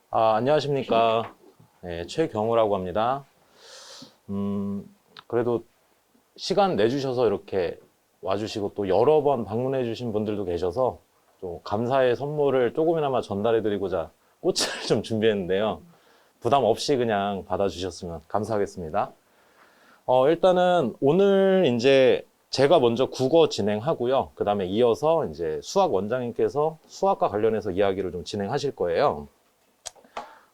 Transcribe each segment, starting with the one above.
안녕하십니까. 네, 최경우라고 합니다. 그래도 시간 내주셔서 이렇게 와주시고 또 여러 번 방문해 주신 분들도 계셔서 좀 감사의 선물을 조금이나마 전달해 드리고자 꽃을 좀 준비했는데요. 부담 없이 그냥 받아주셨으면 감사하겠습니다. 일단은 오늘 이제 제가 먼저 국어 진행하고요. 그 다음에 이어서 이제 수학 원장님께서 수학과 관련해서 이야기를 좀 진행하실 거예요.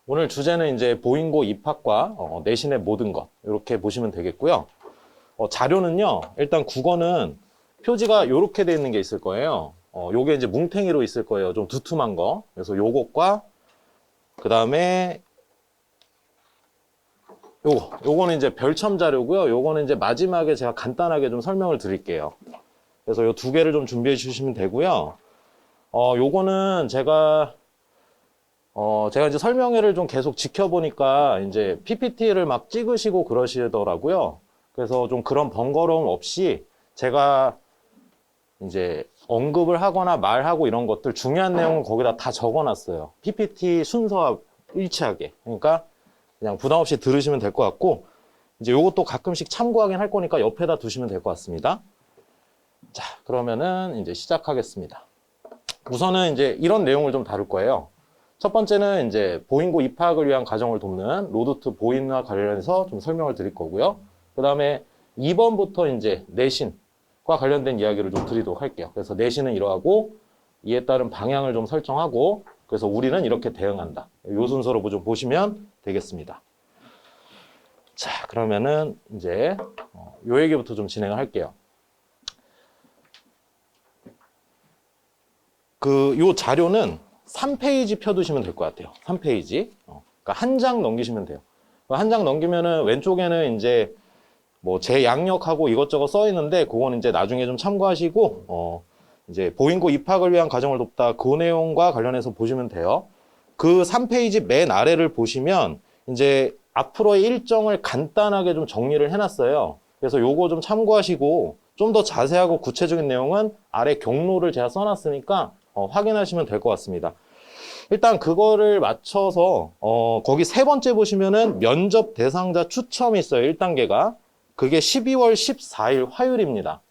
오늘 주제는 이제 보인고 입학과 내신의 모든 것 이렇게 보시면 되겠고요. 자료는요. 일단 국어는 표지가 이렇게 돼 있는 게 있을 거예요. 요게 이제 뭉탱이로 있을 거예요. 좀 두툼한 거. 그래서 요것과 그 다음에 요거는 이제 별첨 자료고요. 요거는 이제 마지막에 제가 간단하게 좀 설명을 드릴게요. 그래서 요 두 개를 좀 준비해 주시면 되고요. 요거는 제가 이제 설명회를 좀 계속 지켜보니까 이제 PPT를 막 찍으시고 그러시더라고요. 그래서 좀 그런 번거로움 없이 제가 이제 언급을 하거나 말하고 이런 것들 중요한 내용은 거기다 다 적어놨어요. PPT 순서와 일치하게. 그러니까 그냥 부담 없이 들으시면 될 것 같고, 이제 요것도 가끔씩 참고하긴 할 거니까 옆에다 두시면 될 것 같습니다. 자, 그러면은 이제 시작하겠습니다. 우선은 이제 이런 내용을 좀 다룰 거예요. 첫 번째는 이제 보인고 입학을 위한 과정을 돕는 로드 투 보인과 관련해서 좀 설명을 드릴 거고요. 그 다음에 2번부터 이제 내신과 관련된 이야기를 좀 드리도록 할게요. 그래서 내신은 이러하고 이에 따른 방향을 좀 설정하고 그래서 우리는 이렇게 대응한다. 이 순서로 좀 보시면 되겠습니다. 자, 그러면은 이제 요 얘기부터 좀 진행을 할게요. 요 자료는 3페이지 펴두시면 될 것 같아요. 3페이지. 그러니까 한 장 넘기시면 돼요. 한 장 넘기면은 왼쪽에는 이제 뭐 제 양력하고 이것저것 써 있는데 그거는 이제 나중에 좀 참고하시고 이제 보인고 입학을 위한 과정을 돕다 그 내용과 관련해서 보시면 돼요. 그 3페이지 맨 아래를 보시면 이제 앞으로의 일정을 간단하게 좀 정리를 해놨어요. 그래서 요거 좀 참고하시고 좀 더 자세하고 구체적인 내용은 아래 경로를 제가 써놨으니까 확인하시면 될 것 같습니다. 일단 그거를 맞춰서 거기 세 번째 보시면은 면접 대상자 추첨이 있어요. 1단계가. 그게 12월 14일 화요일입니다.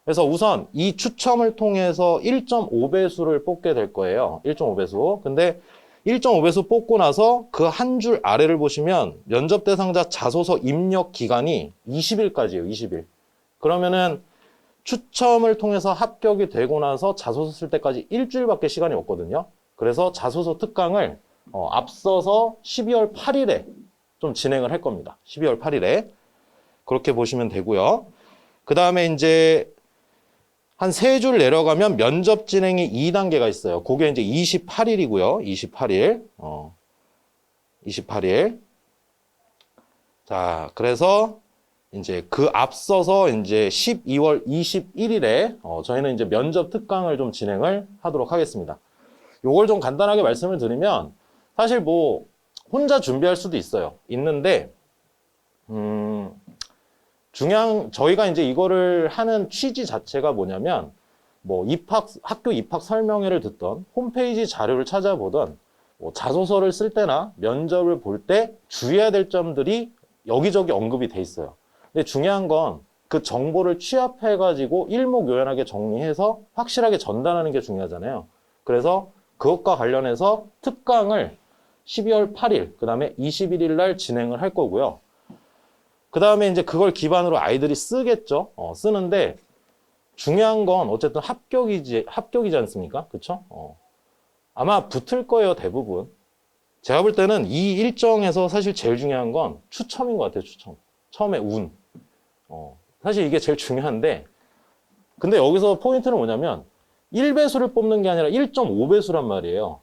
그래서 우선 이 추첨을 통해서 1.5배수를 뽑게 될 거예요. 1.5배수. 근데 1.5배수 뽑고 나서 그 한 줄 아래를 보시면 면접 대상자 자소서 입력 기간이 20일까지예요. 20일. 그러면은 추첨을 통해서 합격이 되고 나서 자소서 쓸 때까지 일주일밖에 시간이 없거든요. 그래서 자소서 특강을 앞서서 12월 8일에 좀 진행을 할 겁니다. 12월 8일에. 그렇게 보시면 되고요. 그 다음에 이제 한 3줄 내려가면 면접 진행이 2단계가 있어요. 그게 이제 28일이고요. 28일. 28일. 자, 그래서 이제 그 앞서서 이제 12월 21일에 저희는 이제 면접 특강을 좀 진행을 하도록 하겠습니다. 요걸 좀 간단하게 말씀을 드리면 사실 뭐 혼자 준비할 수도 있어요. 있는데 저희가 이제 이거를 하는 취지 자체가 뭐냐면 뭐 학교 입학 설명회를 듣던 홈페이지 자료를 찾아보던 뭐 자소서를 쓸 때나 면접을 볼 때 주의해야 될 점들이 여기저기 언급이 돼 있어요. 근데 중요한 건 그 정보를 취합해가지고 일목요연하게 정리해서 확실하게 전달하는 게 중요하잖아요. 그래서 그것과 관련해서 특강을 12월 8일, 그 다음에 21일 날 진행을 할 거고요. 그 다음에 이제 그걸 기반으로 아이들이 쓰겠죠. 쓰는데 중요한 건 어쨌든 합격이지 않습니까? 그쵸? 아마 붙을 거예요, 대부분. 제가 볼 때는 이 일정에서 사실 제일 중요한 건 추첨인 것 같아요, 추첨. 처음에 운. 사실 이게 제일 중요한데, 근데 여기서 포인트는 뭐냐면, 1배수를 뽑는 게 아니라 1.5배수란 말이에요.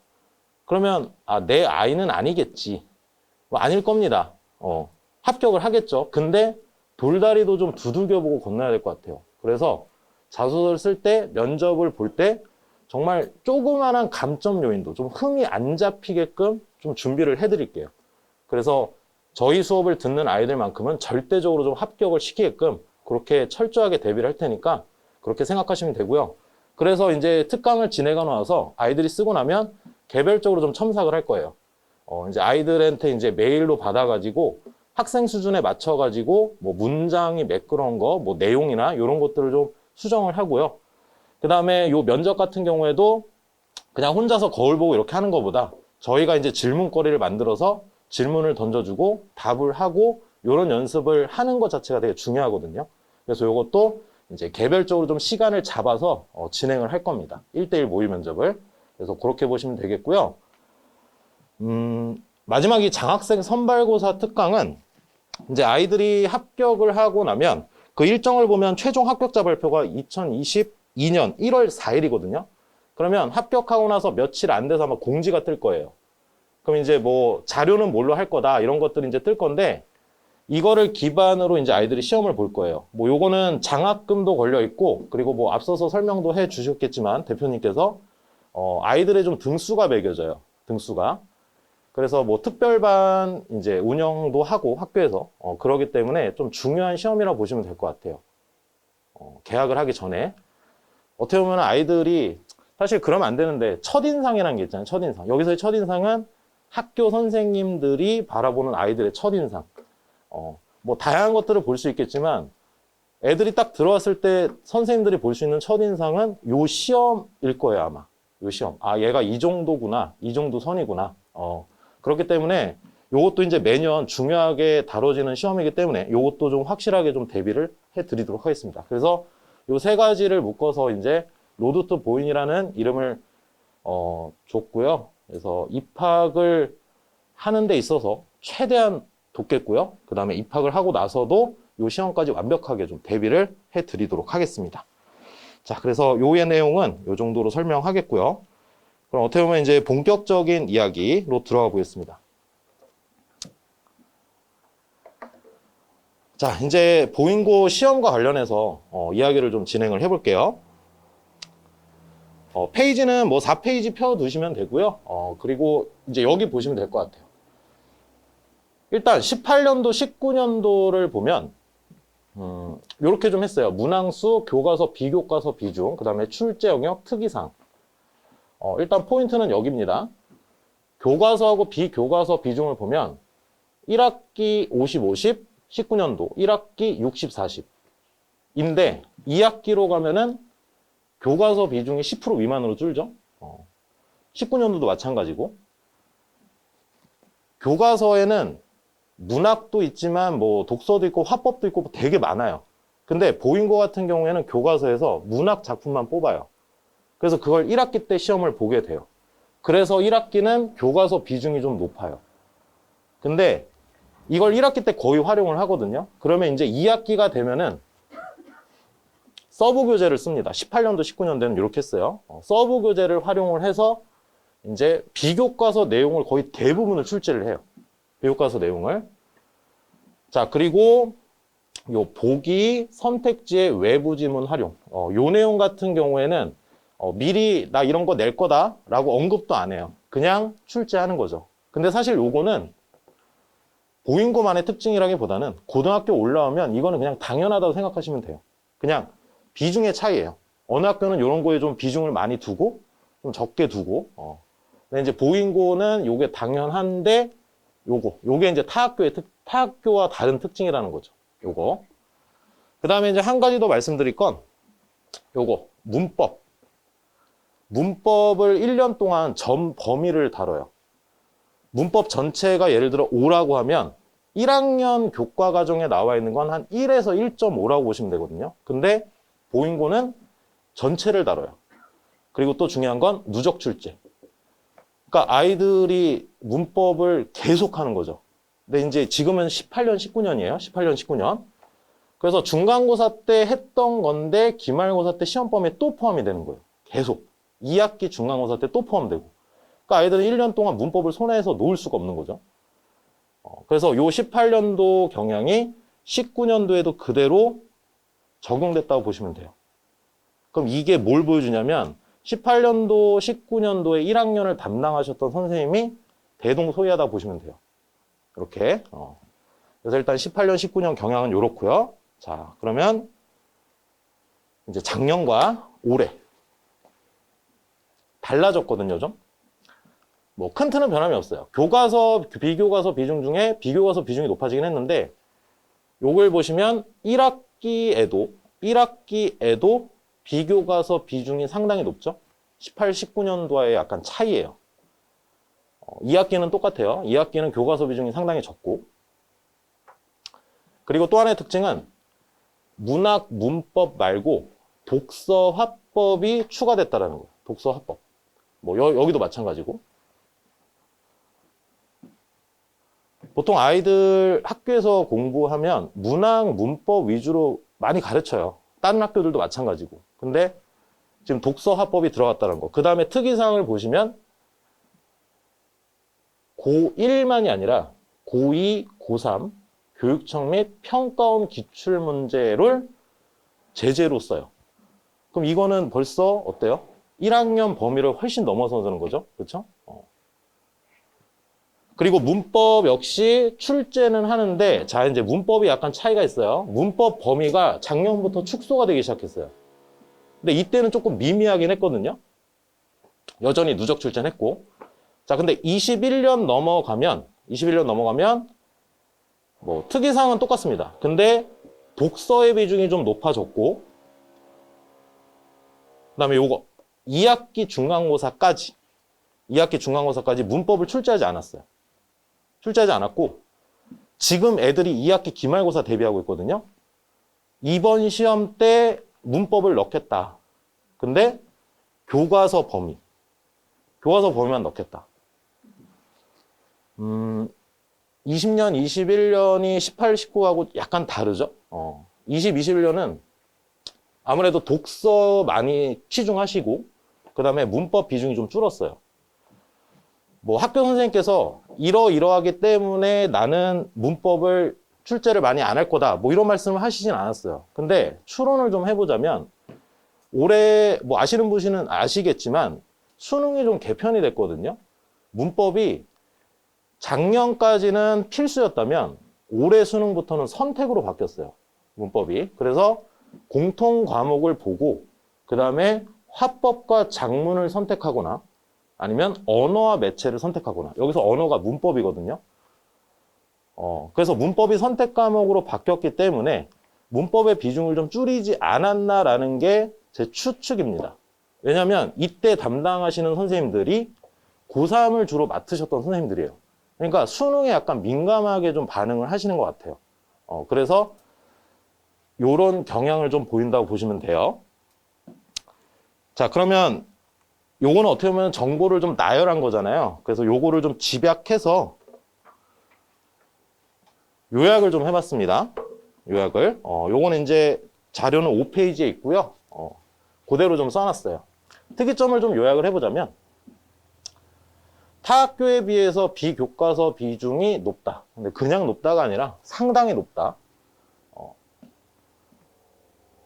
그러면, 내 아이는 아니겠지. 뭐 아닐 겁니다. 합격을 하겠죠. 근데 돌다리도 좀 두들겨보고 건너야 될 것 같아요. 그래서 자소서를 쓸 때, 면접을 볼 때, 정말 조그만한 감점 요인도 좀 흠이 안 잡히게끔 좀 준비를 해드릴게요. 그래서 저희 수업을 듣는 아이들만큼은 절대적으로 좀 합격을 시키게끔 그렇게 철저하게 대비를 할 테니까 그렇게 생각하시면 되고요. 그래서 이제 특강을 진행하고 나서 아이들이 쓰고 나면 개별적으로 좀 첨삭을 할 거예요. 이제 아이들한테 이제 메일로 받아가지고 학생 수준에 맞춰가지고 뭐 문장이 매끄러운 거, 뭐 내용이나 이런 것들을 좀 수정을 하고요. 그 다음에 요 면접 같은 경우에도 그냥 혼자서 거울 보고 이렇게 하는 것보다 저희가 이제 질문거리를 만들어서 질문을 던져주고 답을 하고 이런 연습을 하는 것 자체가 되게 중요하거든요. 그래서 이것도 이제 개별적으로 좀 시간을 잡아서 진행을 할 겁니다. 1대1 모의 면접을. 그래서 그렇게 보시면 되겠고요. 마지막 이 장학생 선발고사 특강은 이제 아이들이 합격을 하고 나면 그 일정을 보면 최종 합격자 발표가 2022년 1월 4일이거든요. 그러면 합격하고 나서 며칠 안 돼서 아마 공지가 뜰 거예요. 그럼 이제 뭐 자료는 뭘로 할 거다 이런 것들이 이제 뜰 건데 이거를 기반으로 이제 아이들이 시험을 볼 거예요. 뭐 요거는 장학금도 걸려 있고 그리고 뭐 앞서서 설명도 해 주셨겠지만 대표님께서 아이들의 좀 등수가 매겨져요. 등수가. 그래서 뭐 특별반 이제 운영도 하고 학교에서 그러기 때문에 좀 중요한 시험이라고 보시면 될 것 같아요. 개학을 하기 전에 어떻게 보면 아이들이 사실 그러면 안 되는데 첫인상이라는 게 있잖아요. 첫인상. 여기서의 첫인상은 학교 선생님들이 바라보는 아이들의 첫인상. 뭐 다양한 것들을 볼 수 있겠지만 애들이 딱 들어왔을 때 선생님들이 볼 수 있는 첫인상은 요 시험일 거예요, 아마. 요 시험. 아, 얘가 이 정도구나. 이 정도 선이구나. 그렇기 때문에 요것도 이제 매년 중요하게 다뤄지는 시험이기 때문에 요것도 좀 확실하게 좀 대비를 해 드리도록 하겠습니다. 그래서 요 세 가지를 묶어서 이제 로드 투 보인이라는 이름을 줬고요. 그래서 입학을 하는 데 있어서 최대한 돕겠고요. 그 다음에 입학을 하고 나서도 요 시험까지 완벽하게 좀 대비를 해 드리도록 하겠습니다. 자, 그래서 요의 내용은 요 정도로 설명하겠고요. 그럼 어떻게 보면 이제 본격적인 이야기로 들어가 보겠습니다. 자, 이제 보인고 시험과 관련해서 이야기를 좀 진행을 해볼게요. 페이지는 뭐 4페이지 펴두시면 되고요. 그리고 이제 여기 보시면 될 것 같아요. 일단 18년도, 19년도를 보면 이렇게 좀 했어요. 문항수, 교과서, 비교과서 비중, 그 다음에 출제 영역, 특이사항. 일단 포인트는 여기입니다. 교과서하고 비교과서 비중을 보면 1학기 50, 50, 19년도 1학기 60, 40 인데 2학기로 가면은 교과서 비중이 10% 미만으로 줄죠. 19년도도 마찬가지고 교과서에는 문학도 있지만 뭐 독서도 있고 화법도 있고 되게 많아요. 근데 보인고 같은 경우에는 교과서에서 문학 작품만 뽑아요. 그래서 그걸 1학기 때 시험을 보게 돼요. 그래서 1학기는 교과서 비중이 좀 높아요. 근데 이걸 1학기 때 거의 활용을 하거든요. 그러면 이제 2학기가 되면은 서브 교재를 씁니다. 18년도, 19년도에는 이렇게 했어요. 서브 교재를 활용을 해서 이제 비교과서 내용을 거의 대부분을 출제를 해요. 비교과서 내용을. 자, 그리고 요 보기 선택지의 외부 지문 활용. 요 내용 같은 경우에는 미리 나 이런 거 낼 거다 라고 언급도 안 해요. 그냥 출제하는 거죠. 근데 사실 요거는 보인고만의 특징이라기보다는 고등학교 올라오면 이거는 그냥 당연하다고 생각하시면 돼요. 그냥 비중의 차이예요. 어느 학교는 이런 거에 좀 비중을 많이 두고 좀 적게 두고 근데 이제 보인고는 요게 당연한데 요게 이제 타 학교와 다른 특징이라는 거죠. 요거. 그 다음에 이제 한 가지 더 말씀드릴 건 요거 문법. 문법을 1년 동안 전 범위를 다뤄요. 문법 전체가 예를 들어 5라고 하면 1학년 교과 과정에 나와 있는 건 한 1에서 1.5라고 보시면 되거든요. 근데 보인고는 전체를 다뤄요. 그리고 또 중요한 건 누적 출제. 그러니까 아이들이 문법을 계속 하는 거죠. 근데 이제 지금은 18년, 19년이에요. 18년, 19년. 그래서 중간고사 때 했던 건데 기말고사 때 시험 범위에 또 포함이 되는 거예요. 계속. 2학기 중간고사 때 또 포함되고. 그러니까 아이들은 1년 동안 문법을 손에서 놓을 수가 없는 거죠. 그래서 요 18년도 경향이 19년도에도 그대로 적용됐다고 보시면 돼요. 그럼 이게 뭘 보여주냐면 18년도, 19년도에 1학년을 담당하셨던 선생님이 대동소이하다 보시면 돼요. 이렇게. 그래서 일단 18년, 19년 경향은 이렇고요. 자, 그러면 이제 작년과 올해. 달라졌거든요, 좀. 뭐 큰 틀은 변함이 없어요. 교과서, 비교과서 비중 중에 비교과서 비중이 높아지긴 했는데 요걸 보시면 1학기에도 비교과서 비중이 상당히 높죠. 18, 19년도와의 약간 차이예요. 2학기는 똑같아요. 2학기는 교과서 비중이 상당히 적고. 그리고 또 하나의 특징은 문학, 문법 말고 독서, 화법이 추가됐다라는 거예요. 독서, 화법. 뭐 여기도 마찬가지고. 보통 아이들 학교에서 공부하면 문학, 문법 위주로 많이 가르쳐요. 다른 학교들도 마찬가지고. 근데 지금 독서, 화법이 들어갔다는 거. 그 다음에 특이사항을 보시면 고1만이 아니라 고2, 고3 교육청 및 평가원 기출문제를 제재로 써요. 그럼 이거는 벌써 어때요? 1학년 범위를 훨씬 넘어서는 거죠. 그렇죠? 그리고 문법 역시 출제는 하는데, 자, 이제 문법이 약간 차이가 있어요. 문법 범위가 작년부터 축소가 되기 시작했어요. 근데 이때는 조금 미미하긴 했거든요. 여전히 누적 출제는 했고. 자, 근데 21년 넘어가면 뭐 특이사항은 똑같습니다. 근데 독서의 비중이 좀 높아졌고, 그다음에 요거 2학기 중간고사까지 문법을 출제하지 않았어요. 출제하지 않았고, 지금 애들이 2학기 기말고사 대비하고 있거든요. 이번 시험 때 문법을 넣겠다. 근데 교과서 범위만 넣겠다. 20년, 21년이 18, 19하고 약간 다르죠. 20, 21년은 아무래도 독서 많이 치중하시고, 그 다음에 문법 비중이 좀 줄었어요. 뭐 학교 선생님께서 이러이러하기 때문에 나는 문법을 출제를 많이 안 할 거다, 뭐 이런 말씀을 하시진 않았어요. 근데 추론을 좀 해보자면, 올해 뭐 아시는 분은 아시겠지만 수능이 좀 개편이 됐거든요. 문법이 작년까지는 필수였다면 올해 수능부터는 선택으로 바뀌었어요. 문법이. 그래서 공통 과목을 보고 그 다음에 화법과 작문을 선택하거나 아니면 언어와 매체를 선택하거나, 여기서 언어가 문법이거든요. 그래서 문법이 선택 과목으로 바뀌었기 때문에 문법의 비중을 좀 줄이지 않았나라는 게 제 추측입니다. 왜냐하면 이때 담당하시는 선생님들이 고3을 주로 맡으셨던 선생님들이에요. 그러니까 수능에 약간 민감하게 좀 반응을 하시는 것 같아요. 그래서 이런 경향을 좀 보인다고 보시면 돼요. 자, 그러면 요거는 어떻게 보면 정보를 좀 나열한 거잖아요. 그래서 요거를 좀 집약해서 요약을 좀 해봤습니다. 요약을. 요거는 이제 자료는 5페이지에 있고요. 그대로 좀 써놨어요. 특이점을 좀 요약을 해보자면, 타 학교에 비해서 비교과서 비중이 높다. 근데 그냥 높다가 아니라 상당히 높다.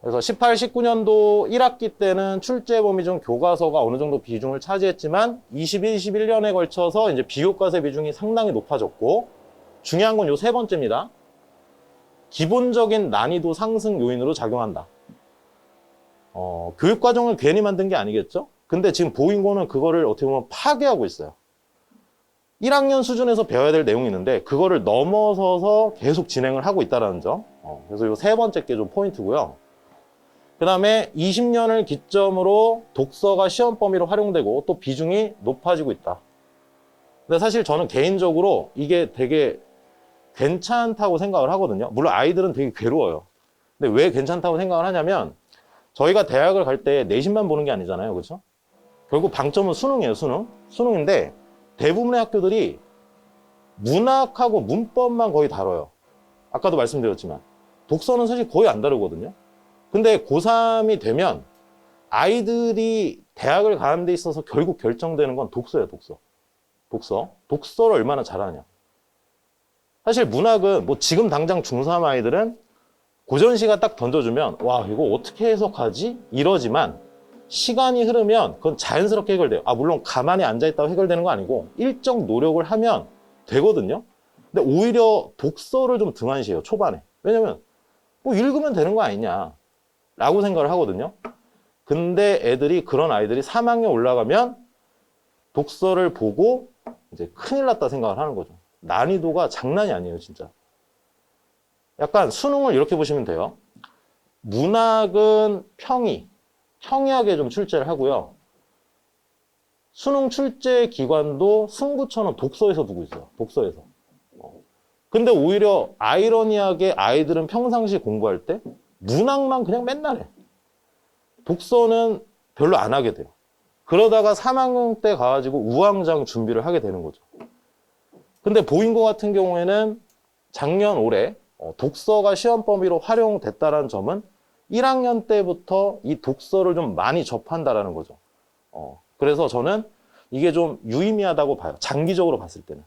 그래서 18, 19년도 1학기 때는 출제 범위 중 교과서가 어느 정도 비중을 차지했지만 21, 21년에 걸쳐서 이제 비교과서의 비중이 상당히 높아졌고, 중요한 건 요 세 번째입니다. 기본적인 난이도 상승 요인으로 작용한다. 교육과정을 괜히 만든 게 아니겠죠? 근데 지금 보인고는 그거를 어떻게 보면 파괴하고 있어요. 1학년 수준에서 배워야 될 내용이 있는데 그거를 넘어서서 계속 진행을 하고 있다는 점. 그래서 요 세 번째 게 좀 포인트고요. 그 다음에 20년을 기점으로 독서가 시험 범위로 활용되고 또 비중이 높아지고 있다. 근데 사실 저는 개인적으로 이게 되게 괜찮다고 생각을 하거든요. 물론 아이들은 되게 괴로워요. 근데 왜 괜찮다고 생각을 하냐면, 저희가 대학을 갈 때 내신만 보는 게 아니잖아요. 그렇죠? 결국 방점은 수능이에요. 수능인데 대부분의 학교들이 문학하고 문법만 거의 다뤄요. 아까도 말씀드렸지만 독서는 사실 거의 안 다루거든요. 근데 고3이 되면 아이들이 대학을 가는 데 있어서 결국 결정되는 건 독서예요. 독서를 얼마나 잘하냐. 사실 문학은 뭐 지금 당장 중3 아이들은 고전시가 딱 던져주면 와, 이거 어떻게 해석하지? 이러지만 시간이 흐르면 그건 자연스럽게 해결돼요. 물론 가만히 앉아있다고 해결되는 거 아니고 일정 노력을 하면 되거든요. 근데 오히려 독서를 좀 등한시해요, 초반에. 왜냐면 뭐 읽으면 되는 거 아니냐 라고 생각을 하거든요. 근데 그런 아이들이 3학년 올라가면 독서를 보고 이제 큰일 났다 생각을 하는 거죠. 난이도가 장난이 아니에요, 진짜. 약간 수능을 이렇게 보시면 돼요. 문학은 평이하게 좀 출제를 하고요. 수능 출제 기관도 승부처는 독서에서 두고 있어요. 독서에서. 근데 오히려 아이러니하게 아이들은 평상시 공부할 때 문학만 그냥 맨날 해. 독서는 별로 안 하게 돼요. 그러다가 3학년 때 가가지고 우왕좌왕 준비를 하게 되는 거죠. 근데 보인고 같은 경우에는 작년 올해 독서가 시험 범위로 활용됐다는 점은 1학년 때부터 이 독서를 좀 많이 접한다라는 거죠. 그래서 저는 이게 좀 유의미하다고 봐요. 장기적으로 봤을 때는.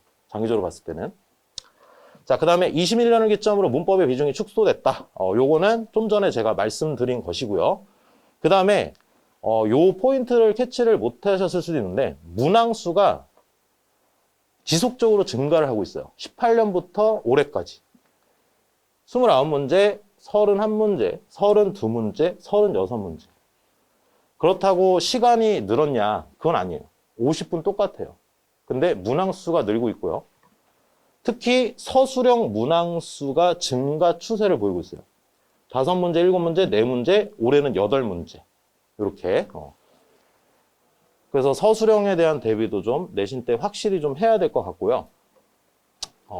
자, 그 다음에 21년을 기점으로 문법의 비중이 축소됐다. 요거는 좀 전에 제가 말씀드린 것이고요. 그 다음에 요 포인트를 캐치를 못 하셨을 수도 있는데 문항수가 지속적으로 증가를 하고 있어요. 18년부터 올해까지. 29문제, 31문제, 32문제, 36문제. 그렇다고 시간이 늘었냐? 그건 아니에요. 50분 똑같아요. 근데 문항수가 늘고 있고요. 특히 서술형 문항수가 증가 추세를 보이고 있어요. 5문제, 7문제, 4문제, 올해는 8문제. 이렇게. 그래서 서술형에 대한 대비도 좀 내신 때 확실히 좀 해야 될 것 같고요.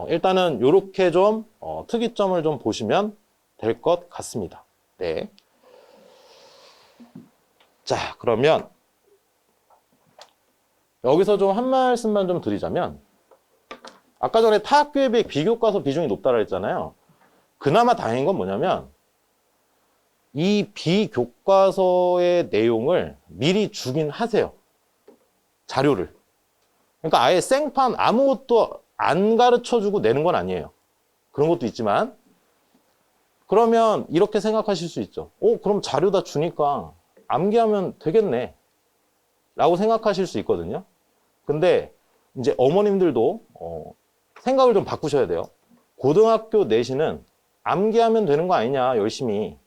일단은 이렇게 좀 특이점을 좀 보시면 될 것 같습니다. 네. 자, 그러면 여기서 좀 한 말씀만 좀 드리자면 아까 전에 타 학교에 비해 비교과서 비중이 높다고 했잖아요. 그나마 다행인 건 뭐냐면 이 비교과서의 내용을 미리 주긴 하세요. 자료를. 그러니까 아예 생판 아무것도 안 가르쳐주고 내는 건 아니에요. 그런 것도 있지만 그러면 이렇게 생각하실 수 있죠. 그럼 자료 다 주니까 암기하면 되겠네 라고 생각하실 수 있거든요. 근데 이제 어머님들도 생각을 좀 바꾸셔야 돼요. 고등학교 내신은 암기하면 되는 거 아니냐 열심히.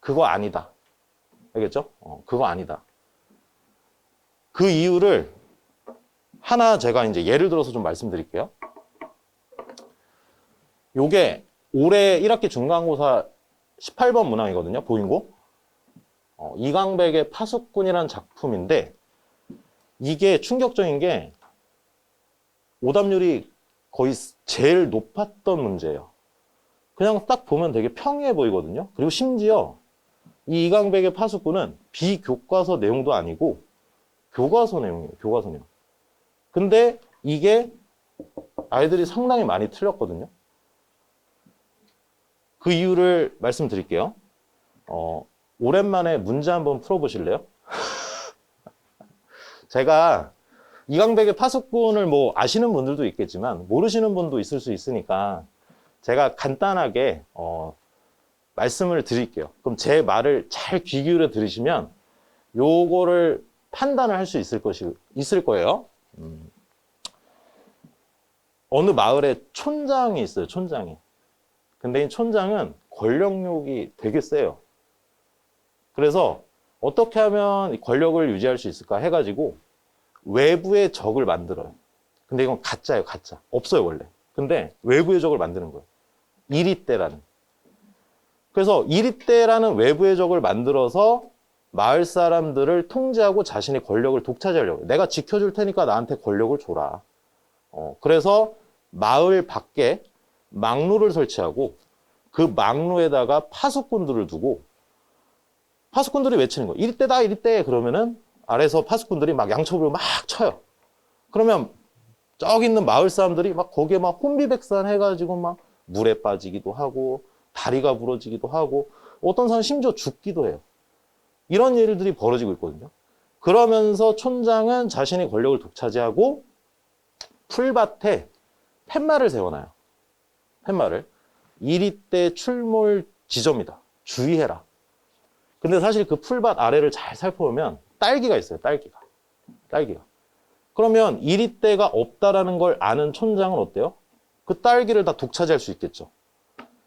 그거 아니다. 알겠죠? 그거 아니다. 그 이유를 하나 제가 이제 예를 들어서 좀 말씀드릴게요. 요게 올해 1학기 중간고사 18번 문항이거든요. 보인고. 이강백의 파수꾼이라는 작품인데 이게 충격적인 게 오답률이 거의 제일 높았던 문제예요. 그냥 딱 보면 되게 평이해 보이거든요. 그리고 심지어 이 이강백의 파수꾼은 비교과서 내용도 아니고 교과서 내용이에요. 교과서 내용. 근데 이게 아이들이 상당히 많이 틀렸거든요. 그 이유를 말씀드릴게요. 오랜만에 문제 한번 풀어보실래요? 제가 이강백의 파수꾼을 뭐 아시는 분들도 있겠지만 모르시는 분도 있을 수 있으니까 제가 간단하게 말씀을 드릴게요. 그럼 제 말을 잘 귀 기울여 들으시면 요거를 판단을 할 수 있을 거예요. 어느 마을에 촌장이 있어요. 촌장이. 근데 이 촌장은 권력욕이 되게 세요. 그래서 어떻게 하면 권력을 유지할 수 있을까 해가지고 외부의 적을 만들어요. 근데 이건 가짜예요. 가짜. 없어요 원래. 근데 외부의 적을 만드는 거예요. 이리떼라는. 그래서 이리떼라는 외부의 적을 만들어서 마을 사람들을 통제하고 자신의 권력을 독차지하려고 해요. 내가 지켜줄 테니까 나한테 권력을 줘라. 그래서 마을 밖에 망루를 설치하고 그 망루에다가 파수꾼들을 두고 파수꾼들이 외치는 거예요. 이리떼다 이리떼 그러면은 아래서 파수꾼들이 막 양초불을 막 쳐요. 그러면 저기 있는 마을 사람들이 막 거기에 막 혼비백산 해가지고 막 물에 빠지기도 하고 다리가 부러지기도 하고 어떤 사람은 심지어 죽기도 해요. 이런 일들이 벌어지고 있거든요. 그러면서 촌장은 자신의 권력을 독차지하고 풀밭에 팻말을 세워놔요. 팻말을. 이리떼 출몰 지점이다. 주의해라. 근데 사실 그 풀밭 아래를 잘 살펴보면 딸기가 있어요. 딸기가. 그러면 이리떼가 없다라는 걸 아는 촌장은 어때요? 그 딸기를 다 독차지할 수 있겠죠.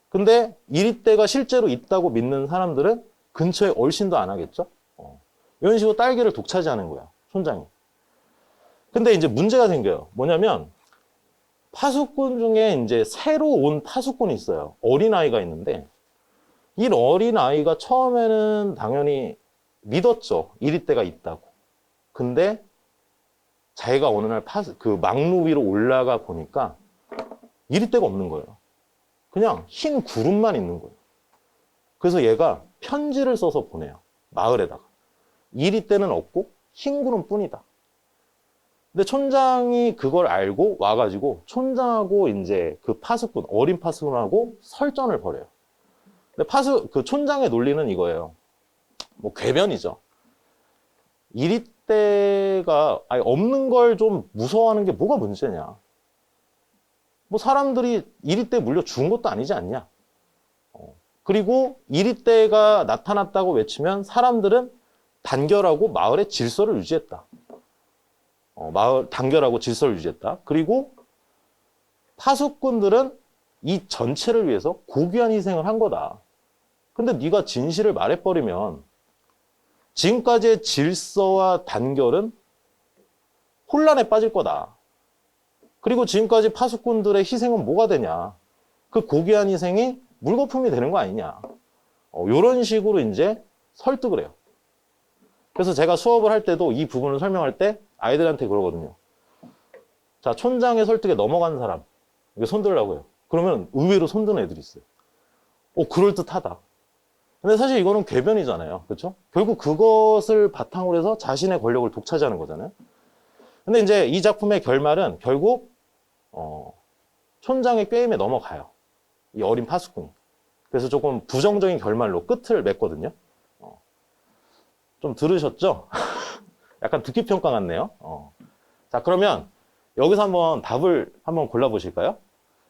근데 이리떼가 실제로 있다고 믿는 사람들은 근처에 얼씬도 안 하겠죠. 이런 식으로 딸기를 독차지하는 거야. 촌장이. 근데 이제 문제가 생겨요. 뭐냐면 파수꾼 중에 이제 새로 온 파수꾼이 있어요. 어린아이가 있는데 이 어린아이가 처음에는 당연히 믿었죠. 이리떼가 있다고. 근데 자기가 어느 날 그 망루 위로 올라가 보니까 이리떼가 없는 거예요. 그냥 흰 구름만 있는 거예요. 그래서 얘가 편지를 써서 보내요. 마을에다가. 이리떼는 없고 흰 구름뿐이다. 근데 촌장이 그걸 알고 와가지고 촌장하고 이제 그 파수꾼, 어린 파수꾼하고 설전을 벌여요. 근데 그 촌장의 논리는 이거예요. 뭐 궤변이죠. 이리떼가 아니 없는 걸 좀 무서워하는 게 뭐가 문제냐. 뭐 사람들이 이리떼 물려 죽은 것도 아니지 않냐. 그리고 이리떼가 나타났다고 외치면 사람들은 단결하고 마을의 질서를 유지했다. 단결하고 질서를 유지했다. 그리고 파수꾼들은 이 전체를 위해서 고귀한 희생을 한 거다. 근데 네가 진실을 말해버리면 지금까지의 질서와 단결은 혼란에 빠질 거다. 그리고 지금까지 파수꾼들의 희생은 뭐가 되냐. 그 고귀한 희생이 물거품이 되는 거 아니냐. 이런 식으로 이제 설득을 해요. 그래서 제가 수업을 할 때도 이 부분을 설명할 때 아이들한테 그러거든요. 자, 촌장의 설득에 넘어간 사람, 이게 손들라고 해요. 그러면 의외로 손드는 애들이 있어요. 그럴듯하다. 근데 사실 이거는 궤변이잖아요. 그렇죠? 결국 그것을 바탕으로 해서 자신의 권력을 독차지하는 거잖아요. 근데 이제 이 작품의 결말은 결국 촌장의 꾀임에 넘어가요. 이 어린 파수꾼이. 그래서 조금 부정적인 결말로 끝을 맺거든요. 좀 들으셨죠? 약간 듣기 평가 같네요. 자, 그러면 여기서 한번 답을 한번 골라보실까요?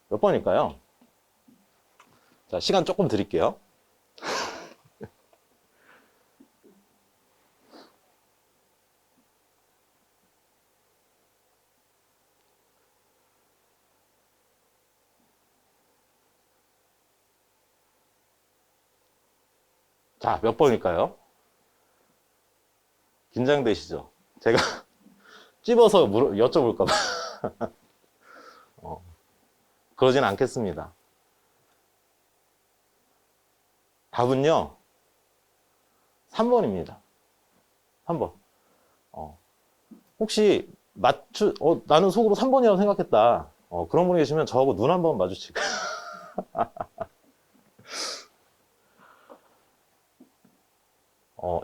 몇 번일까요? 자, 시간 조금 드릴게요. 자, 몇 번일까요? 긴장되시죠? 제가 찝어서 여쭤볼까봐. 그러진 않겠습니다. 답은요, 3번입니다. 3번. 혹시 나는 속으로 3번이라고 생각했다. 그런 분이 계시면 저하고 눈 한번 마주칠까요?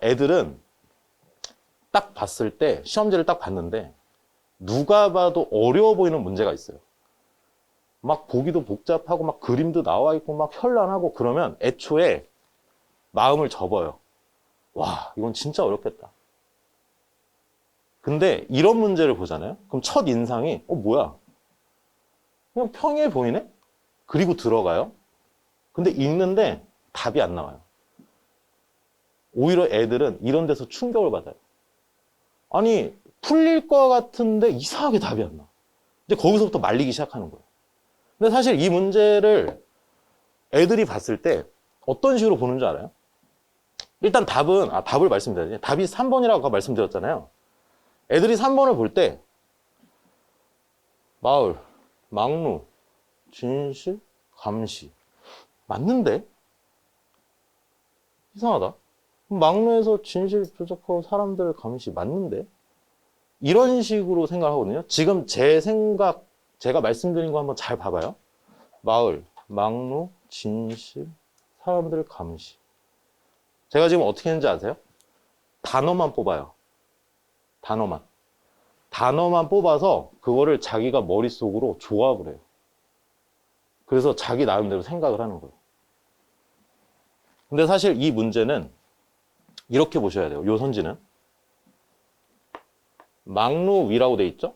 애들은 딱 봤을 때, 시험지를 딱 봤는데, 누가 봐도 어려워 보이는 문제가 있어요. 막 보기도 복잡하고, 막 그림도 나와 있고, 막 현란하고, 그러면 애초에 마음을 접어요. 와, 이건 진짜 어렵겠다. 근데 이런 문제를 보잖아요? 그럼 첫 인상이, 뭐야? 그냥 평이해 보이네? 그리고 들어가요. 근데 읽는데 답이 안 나와요. 오히려 애들은 이런 데서 충격을 받아요. 아니, 풀릴 것 같은데 이상하게 답이 안 나. 이제 거기서부터 말리기 시작하는 거예요. 근데 사실 이 문제를 애들이 봤을 때 어떤 식으로 보는 줄 알아요? 일단 답을 말씀드려야지. 답이 3번이라고 아까 말씀드렸잖아요. 애들이 3번을 볼 때 마을, 망루, 진실, 감시. 맞는데? 이상하다. 망루에서 진실 조작하고 사람들 감시 맞는데? 이런 식으로 생각하거든요. 지금 제 생각, 제가 말씀드린 거 한번 잘 봐봐요. 마을, 망루, 진실, 사람들 감시. 제가 지금 어떻게 했는지 아세요? 단어만 뽑아요. 단어만. 단어만 뽑아서 그거를 자기가 머릿속으로 조합을 해요. 그래서 자기 나름대로 생각을 하는 거예요. 근데 사실 이 문제는 이렇게 보셔야 돼요. 요 선지는. 망루 위라고 돼 있죠?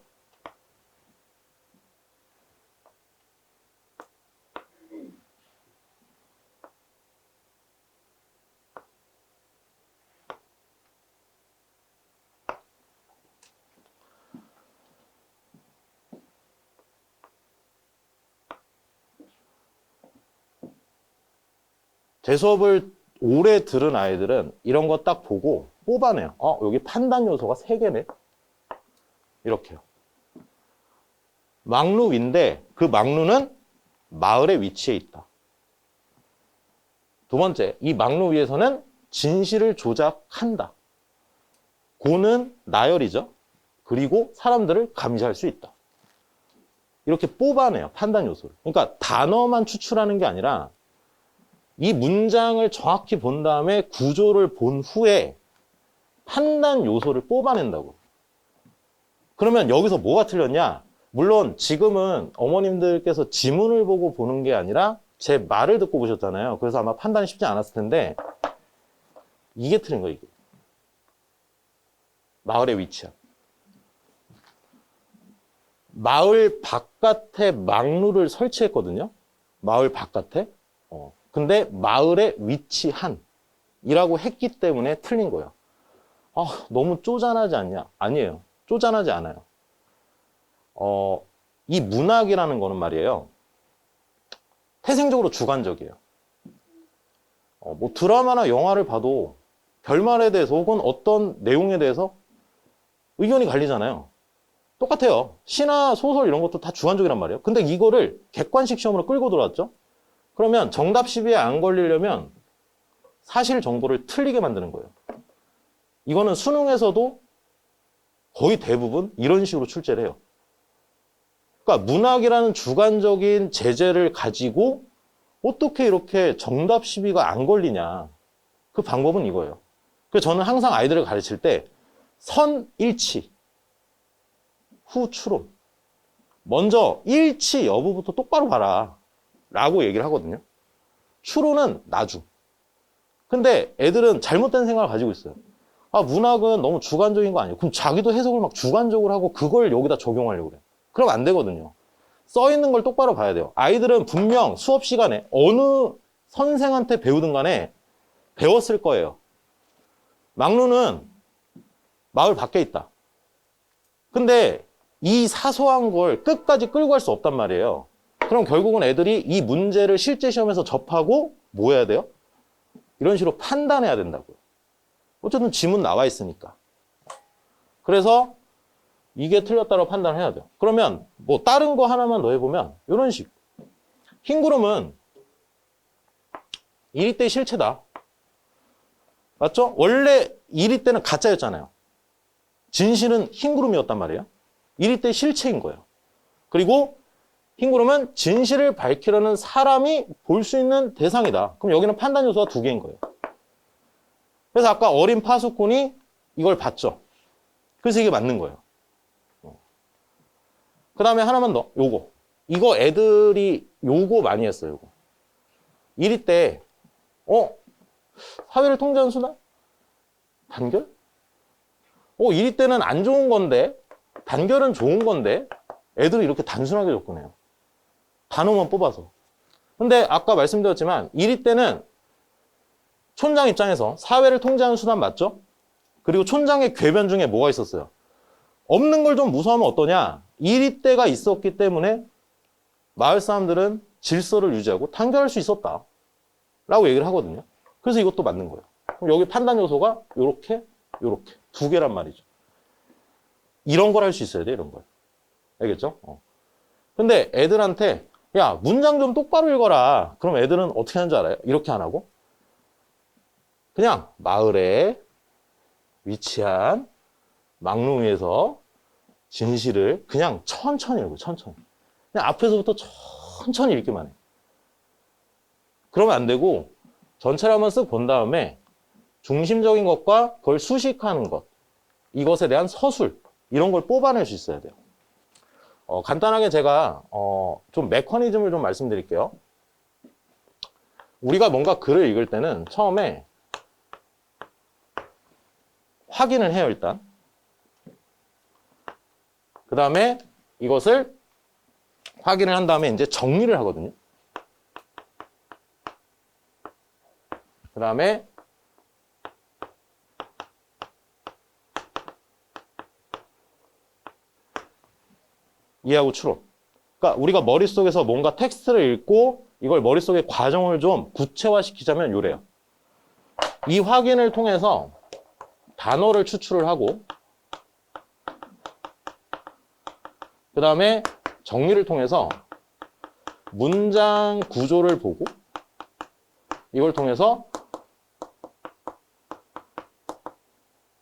제 수업을 오래 들은 아이들은 이런 거 딱 보고 뽑아내요. 여기 판단 요소가 3개네. 이렇게요. 막루 위인데 그 막루는 마을의 위치에 있다. 두 번째, 이 막루 위에서는 진실을 조작한다. 고는 나열이죠. 그리고 사람들을 감시할 수 있다. 이렇게 뽑아내요, 판단 요소를. 그러니까 단어만 추출하는 게 아니라 이 문장을 정확히 본 다음에 구조를 본 후에 판단 요소를 뽑아낸다고. 그러면 여기서 뭐가 틀렸냐? 물론 지금은 어머님들께서 지문을 보고 보는 게 아니라 제 말을 듣고 보셨잖아요. 그래서 아마 판단이 쉽지 않았을 텐데 이게 틀린 거예요, 이게. 마을의 위치야. 마을 바깥에 막루를 설치했거든요. 마을 바깥에. 근데 마을에 위치한 이라고 했기 때문에 틀린 거예요. 아, 너무 쪼잔하지 않냐? 아니에요. 쪼잔하지 않아요. 이 문학이라는 거는 말이에요. 태생적으로 주관적이에요. 뭐 드라마나 영화를 봐도 결말에 대해서 혹은 어떤 내용에 대해서 의견이 갈리잖아요. 똑같아요. 시나 소설 이런 것도 다 주관적이란 말이에요. 근데 이거를 객관식 시험으로 끌고 들어왔죠. 그러면 정답 시비에 안 걸리려면 사실 정보를 틀리게 만드는 거예요. 이거는 수능에서도 거의 대부분 이런 식으로 출제를 해요. 그러니까 문학이라는 주관적인 제재를 가지고 어떻게 이렇게 정답 시비가 안 걸리냐. 그 방법은 이거예요. 그래서 저는 항상 아이들을 가르칠 때 선일치, 후 추론. 먼저 일치 여부부터 똑바로 봐라 라고 얘기를 하거든요. 추론은 나중. 근데 애들은 잘못된 생각을 가지고 있어요. 아, 문학은 너무 주관적인 거 아니에요? 그럼 자기도 해석을 막 주관적으로 하고 그걸 여기다 적용하려고 그래요. 그럼 안 되거든요. 써 있는 걸 똑바로 봐야 돼요. 아이들은 분명 수업 시간에 어느 선생한테 배우든 간에 배웠을 거예요. 막루는 마을 밖에 있다. 근데 이 사소한 걸 끝까지 끌고 갈 수 없단 말이에요. 그럼 결국은 애들이 이 문제를 실제 시험에서 접하고 뭐 해야 돼요? 이런 식으로 판단해야 된다고요. 어쨌든 지문 나와 있으니까. 그래서 이게 틀렸다고 판단해야 돼요. 그러면 뭐 다른 거 하나만 더 해보면 이런 식. 흰 구름은 이리 때 실체다. 맞죠? 원래 이리 때는 가짜였잖아요. 진실은 흰 구름이었단 말이에요. 이리 때 실체인 거예요. 그리고 흰 구름은 진실을 밝히려는 사람이 볼 수 있는 대상이다. 그럼 여기는 판단 요소가 두 개인 거예요. 그래서 아까 어린 파수꾼이 이걸 봤죠. 그래서 이게 맞는 거예요. 그 다음에 하나만 더. 요거. 이거 애들이 요거 많이 했어요. 요거. 이리 때 사회를 통제하는 수단? 단결? 이리 때는 안 좋은 건데 단결은 좋은 건데 애들은 이렇게 단순하게 접근해요. 단어만 뽑아서. 근데 아까 말씀드렸지만 이리 때는 촌장 입장에서 사회를 통제하는 수단 맞죠? 그리고 촌장의 궤변 중에 뭐가 있었어요? 없는 걸 좀 무서워하면 어떠냐? 이리 때가 있었기 때문에 마을 사람들은 질서를 유지하고 단결할 수 있었다 라고 얘기를 하거든요. 그래서 이것도 맞는 거예요. 그럼 여기 판단 요소가 요렇게 두 개란 말이죠. 이런 걸 할 수 있어야 돼, 이런 걸. 알겠죠? 근데 애들한테 야, 문장 좀 똑바로 읽어라. 그럼 애들은 어떻게 하는 줄 알아요? 이렇게 안 하고 그냥 마을에 위치한 막루 위에서 진실을 그냥 천천히 읽고 천천히. 그냥 앞에서부터 천천히 읽기만 해. 그러면 안 되고 전체를 한번 쓱 본 다음에 중심적인 것과 그걸 수식하는 것, 이것에 대한 서술 이런 걸 뽑아낼 수 있어야 돼요. 간단하게 제가 좀 메커니즘을 좀 말씀드릴게요. 우리가 뭔가 글을 읽을 때는 처음에 확인을 해요, 일단. 그 다음에 이것을 확인을 한 다음에 이제 정리를 하거든요. 그 다음에 이해하고 추론. 그러니까 우리가 머릿속에서 뭔가 텍스트를 읽고 이걸 머릿속에 과정을 좀 구체화시키자면 요래요. 이 확인을 통해서 단어를 추출을 하고 그 다음에 정리를 통해서 문장 구조를 보고 이걸 통해서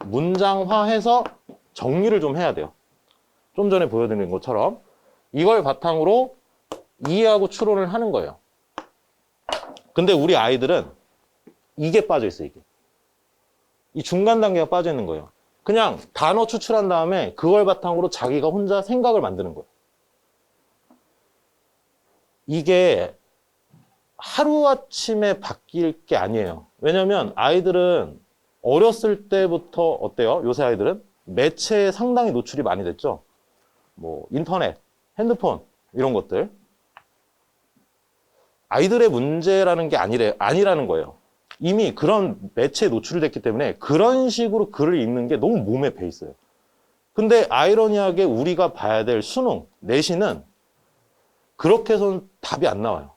문장화해서 정리를 좀 해야 돼요. 좀 전에 보여드린 것처럼 이걸 바탕으로 이해하고 추론을 하는 거예요. 근데 우리 아이들은 이게 빠져 있어요. 이게. 이 중간 단계가 빠져 있는 거예요. 그냥 단어 추출한 다음에 그걸 바탕으로 자기가 혼자 생각을 만드는 거예요. 이게 하루아침에 바뀔 게 아니에요. 왜냐면 아이들은 어렸을 때부터 어때요? 요새 아이들은 매체에 상당히 노출이 많이 됐죠. 뭐 인터넷, 핸드폰 이런 것들. 아이들의 문제라는 게 아니라는 거예요. 이미 그런 매체에 노출됐기 때문에 그런 식으로 글을 읽는 게 너무 몸에 배 있어요. 근데 아이러니하게 우리가 봐야 될 수능, 내신은 그렇게 해서는 답이 안 나와요.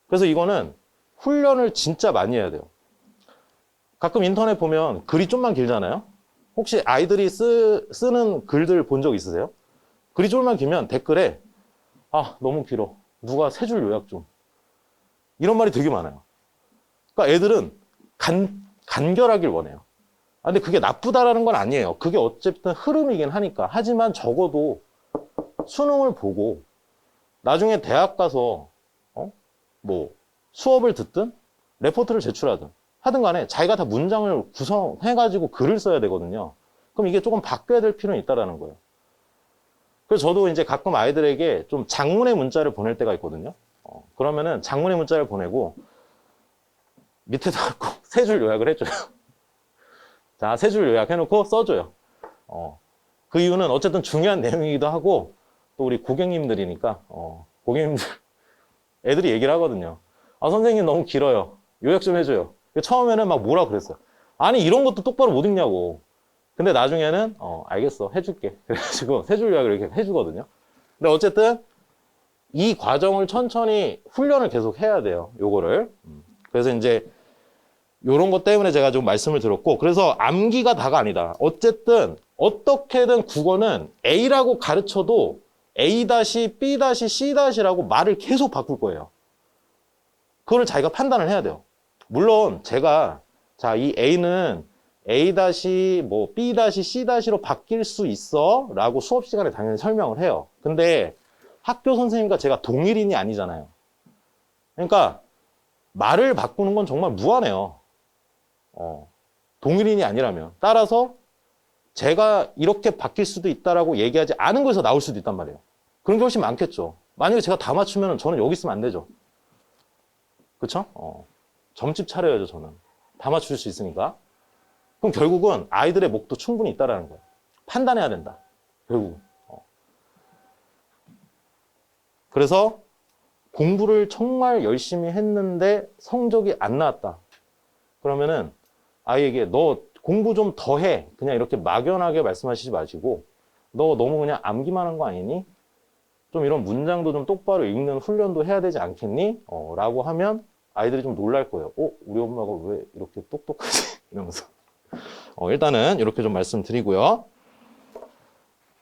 그래서 이거는 훈련을 진짜 많이 해야 돼요. 가끔 인터넷 보면 글이 좀만 길잖아요. 혹시 아이들이 쓰는 글들 본 적 있으세요? 글이 좀만 길면 댓글에 아 너무 길어. 누가 세 줄 요약 좀. 이런 말이 되게 많아요. 그러니까 애들은 간결하길 원해요. 근데 그게 나쁘다라는 건 아니에요. 그게 어쨌든 흐름이긴 하니까. 하지만 적어도 수능을 보고 나중에 대학 가서 뭐 수업을 듣든 레포트를 제출하든 하든 간에 자기가 다 문장을 구성해가지고 글을 써야 되거든요. 그럼 이게 조금 바뀌어야 될 필요는 있다라는 거예요. 그래서 저도 이제 가끔 아이들에게 좀 장문의 문자를 보낼 때가 있거든요. 그러면은 장문의 문자를 보내고 밑에다 꼭 세 줄 요약을 해줘요. 자, 세 줄 요약해놓고 써줘요. 그 이유는 어쨌든 중요한 내용이기도 하고 또 우리 고객님들이니까 고객님들 애들이 얘기를 하거든요. 아 선생님 너무 길어요. 요약 좀 해줘요. 처음에는 막 뭐라 그랬어요. 아니 이런 것도 똑바로 못 읽냐고. 근데 나중에는 알겠어 해줄게. 그래가지고 세 줄 요약을 이렇게 해주거든요. 근데 어쨌든 이 과정을 천천히 훈련을 계속 해야 돼요. 요거를. 그래서 이제 요런 것 때문에 제가 좀 말씀을 드렸고, 그래서 암기가 다가 아니다. 어쨌든 어떻게든 국어는 A라고 가르쳐도 A-B-C-라고 말을 계속 바꿀 거예요. 그거를 자기가 판단을 해야 돼요. 물론 제가 자, 이 A는 A-B-C-로 바뀔 수 있어 라고 수업 시간에 당연히 설명을 해요. 근데 학교 선생님과 제가 동일인이 아니잖아요. 그러니까 말을 바꾸는 건 정말 무한해요. 동일인이 아니라면. 따라서 제가 이렇게 바뀔 수도 있다라고 얘기하지 않은 거에서 나올 수도 있단 말이에요. 그런 게 훨씬 많겠죠. 만약에 제가 다 맞추면 저는 여기 있으면 안 되죠. 그쵸? 점집 차려야죠, 저는. 다 맞출 수 있으니까. 그럼 결국은 아이들의 목도 충분히 있다라는 거예요. 판단해야 된다. 결국은. 그래서 공부를 정말 열심히 했는데 성적이 안 나왔다. 그러면은 아이에게 너 공부 좀 더 해. 그냥 이렇게 막연하게 말씀하시지 마시고 너 너무 그냥 암기만 한 거 아니니? 좀 이런 문장도 좀 똑바로 읽는 훈련도 해야 되지 않겠니? 라고 하면 아이들이 좀 놀랄 거예요. 우리 엄마가 왜 이렇게 똑똑하지? 이러면서. 일단은 이렇게 좀 말씀드리고요.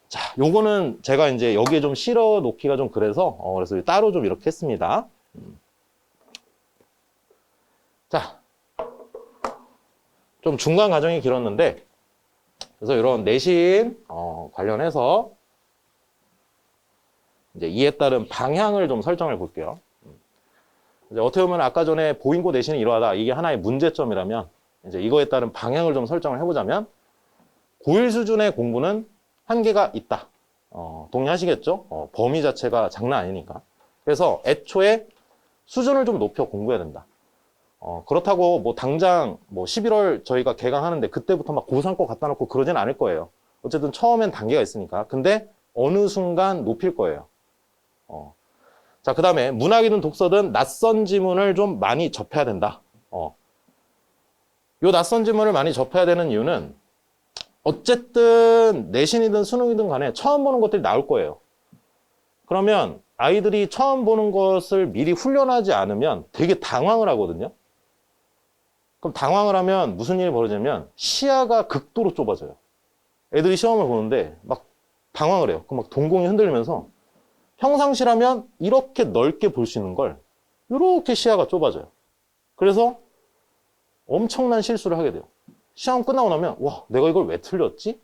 자, 요거는 제가 이제 여기에 좀 실어 놓기가 좀 그래서 따로 좀 이렇게 했습니다. 자, 좀 중간 과정이 길었는데, 그래서 이런 내신 관련해서 이제 이에 따른 방향을 좀 설정해 볼게요. 이제 어떻게 보면 아까 전에 보인고 내신이 이러하다 이게 하나의 문제점이라면 이제 이거에 따른 방향을 좀 설정을 해보자면 고1 수준의 공부는 한계가 있다. 동의하시겠죠? 범위 자체가 장난 아니니까. 그래서 애초에 수준을 좀 높여 공부해야 된다. 그렇다고 뭐 당장 뭐 11월 저희가 개강하는데 그때부터 막 고3 거 갖다 놓고 그러진 않을 거예요. 어쨌든 처음엔 단계가 있으니까. 근데 어느 순간 높일 거예요. 자, 그 다음에 문학이든 독서든 낯선 지문을 좀 많이 접해야 된다. 요 낯선 지문을 많이 접해야 되는 이유는 어쨌든 내신이든 수능이든 간에 처음 보는 것들이 나올 거예요. 그러면 아이들이 처음 보는 것을 미리 훈련하지 않으면 되게 당황을 하거든요. 그럼 당황을 하면 무슨 일이 벌어지냐면 시야가 극도로 좁아져요. 애들이 시험을 보는데 막 방황을 해요. 그럼 막 동공이 흔들리면서 평상시라면 이렇게 넓게 볼 수 있는 걸 이렇게 시야가 좁아져요. 그래서 엄청난 실수를 하게 돼요. 시험 끝나고 나면 와, 내가 이걸 왜 틀렸지?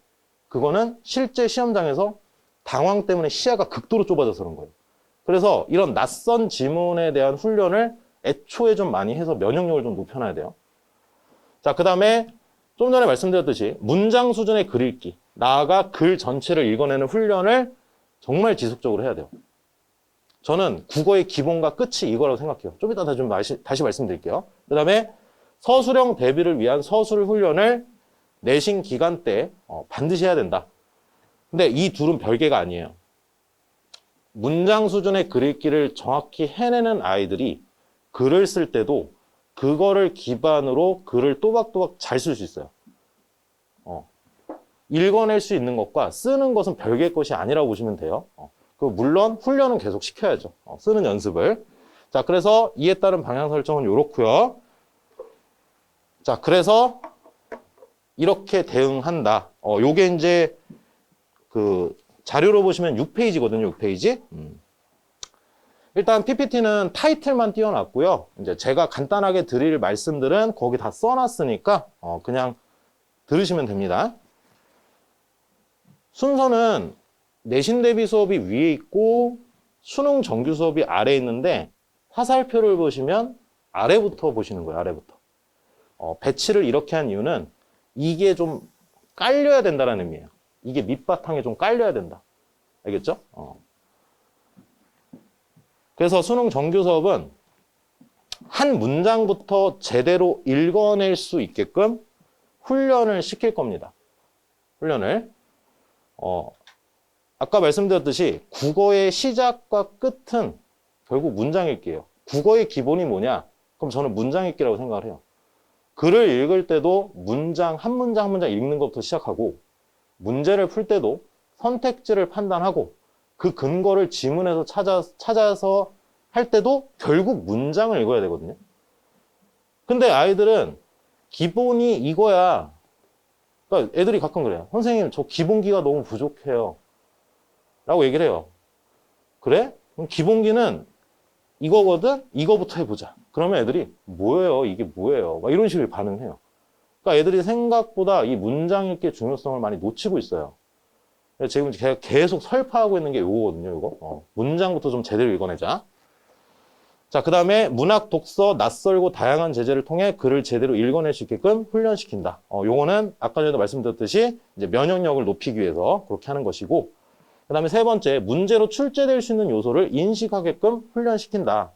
그거는 실제 시험장에서 당황 때문에 시야가 극도로 좁아져서 그런 거예요. 그래서 이런 낯선 지문에 대한 훈련을 애초에 좀 많이 해서 면역력을 좀 높여놔야 돼요. 자, 그 다음에 좀 전에 말씀드렸듯이 문장 수준의 글 읽기, 나아가 글 전체를 읽어내는 훈련을 정말 지속적으로 해야 돼요. 저는 국어의 기본과 끝이 이거라고 생각해요. 좀 이따 다시 말씀드릴게요. 그 다음에 서술형 대비를 위한 서술 훈련을 내신 기간 때 반드시 해야 된다. 근데 이 둘은 별개가 아니에요. 문장 수준의 글 읽기를 정확히 해내는 아이들이 글을 쓸 때도 그거를 기반으로 글을 또박또박 잘 쓸 수 있어요. 읽어낼 수 있는 것과 쓰는 것은 별개의 것이 아니라고 보시면 돼요. 물론 훈련은 계속 시켜야죠. 쓰는 연습을. 자, 그래서 이에 따른 방향 설정은 이렇고요. 자, 그래서 이렇게 대응한다. 요게 이제 그 자료로 보시면 6페이지거든요. 6페이지. 일단 PPT는 타이틀만 띄워놨고요. 이제 제가 간단하게 드릴 말씀들은 거기 다 써놨으니까 그냥 들으시면 됩니다. 순서는 내신 대비 수업이 위에 있고 수능 정규 수업이 아래에 있는데 화살표를 보시면 아래부터 보시는 거예요. 아래부터. 배치를 이렇게 한 이유는 이게 좀 깔려야 된다는 의미예요. 이게 밑바탕에 좀 깔려야 된다. 알겠죠? 그래서 수능 정규 수업은 한 문장부터 제대로 읽어낼 수 있게끔 훈련을 시킬 겁니다. 훈련을. 아까 말씀드렸듯이 국어의 시작과 끝은 결국 문장 읽기예요. 국어의 기본이 뭐냐? 그럼 저는 문장 읽기라고 생각을 해요. 글을 읽을 때도 문장 한 문장 한 문장 읽는 것부터 시작하고 문제를 풀 때도 선택지를 판단하고 그 근거를 지문에서 찾아서 할 때도 결국 문장을 읽어야 되거든요. 근데 아이들은 기본이 이거야. 그러니까 애들이 가끔 그래요. 선생님, 저 기본기가 너무 부족해요. 라고 얘기를 해요. 그래? 그럼 기본기는 이거거든? 이거부터 해보자. 그러면 애들이 뭐예요? 이게 뭐예요? 막 이런 식으로 반응해요. 그러니까 애들이 생각보다 이 문장 읽기의 중요성을 많이 놓치고 있어요. 지금 제가 계속 설파하고 있는 게 이거거든요. 이거. 문장부터 좀 제대로 읽어내자. 자, 그 다음에 문학, 독서, 낯설고 다양한 제재를 통해 글을 제대로 읽어낼 수 있게끔 훈련시킨다. 요거는 아까 전에도 말씀드렸듯이 이제 면역력을 높이기 위해서 그렇게 하는 것이고, 그 다음에 세 번째, 문제로 출제될 수 있는 요소를 인식하게끔 훈련시킨다.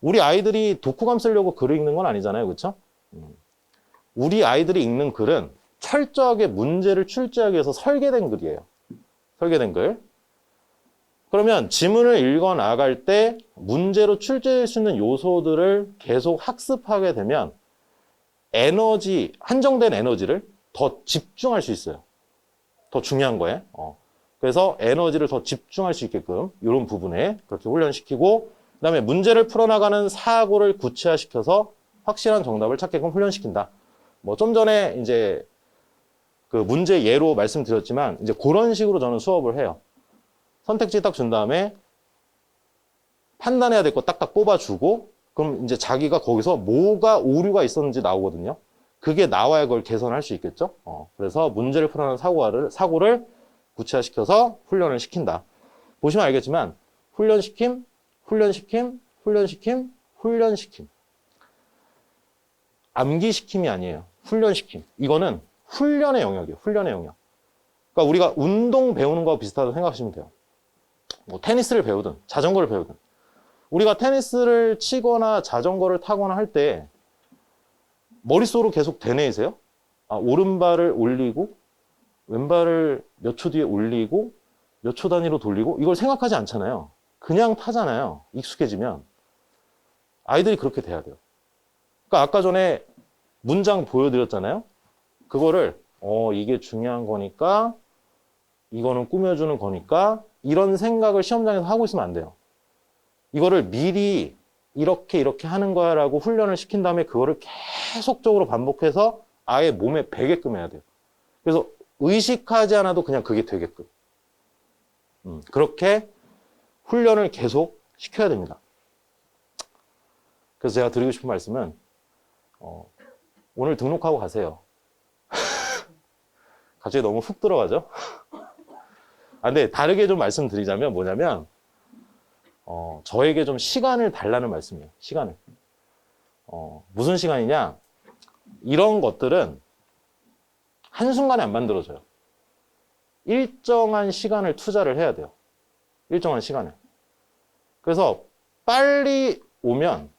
우리 아이들이 독후감 쓰려고 글을 읽는 건 아니잖아요. 그렇죠? 우리 아이들이 읽는 글은 철저하게 문제를 출제하기 위해서 설계된 글이에요. 설계된 글. 그러면 지문을 읽어 나갈 때 문제로 출제될 수 있는 요소들을 계속 학습하게 되면 한정된 에너지를 더 집중할 수 있어요. 더 중요한 거예요. 그래서 에너지를 더 집중할 수 있게끔 이런 부분에 그렇게 훈련시키고, 그 다음에 문제를 풀어나가는 사고를 구체화시켜서 확실한 정답을 찾게끔 훈련시킨다. 좀 전에 이제 그 문제 예로 말씀드렸지만 이제 그런 식으로 저는 수업을 해요. 선택지 딱 준 다음에 판단해야 될 거 딱딱 뽑아주고, 그럼 이제 자기가 거기서 뭐가 오류가 있었는지 나오거든요. 그게 나와야 그걸 개선할 수 있겠죠. 그래서 문제를 풀어내는 사고를 구체화시켜서 훈련을 시킨다. 보시면 알겠지만 훈련시킴, 훈련시킴, 훈련시킴, 훈련시킴. 암기시킴이 아니에요. 훈련시킴. 이거는 훈련의 영역이에요. 훈련의 영역. 그러니까 우리가 운동 배우는 거와 비슷하다고 생각하시면 돼요. 테니스를 배우든 자전거를 배우든 우리가 테니스를 치거나 자전거를 타거나 할 때 머릿속으로 계속 되뇌이세요? 오른발을 올리고 왼발을 몇 초 뒤에 올리고 몇 초 단위로 돌리고 이걸 생각하지 않잖아요. 그냥 타잖아요. 익숙해지면. 아이들이 그렇게 돼야 돼요. 그러니까 아까 전에 문장 보여드렸잖아요. 그거를 이게 중요한 거니까 이거는 꾸며주는 거니까 이런 생각을 시험장에서 하고 있으면 안 돼요. 이거를 미리 이렇게 하는 거야 라고 훈련을 시킨 다음에 그거를 계속적으로 반복해서 아예 몸에 배게끔 해야 돼요. 그래서 의식하지 않아도 그냥 그게 되게끔. 그렇게 훈련을 계속 시켜야 됩니다. 그래서 제가 드리고 싶은 말씀은 오늘 등록하고 가세요. 갑자기 너무 훅 들어가죠? 근데 다르게 좀 말씀드리자면 뭐냐면 저에게 좀 시간을 달라는 말씀이에요. 시간을. 무슨 시간이냐? 이런 것들은 한순간에 안 만들어져요. 일정한 시간을 투자를 해야 돼요. 일정한 시간을. 그래서 빨리 오면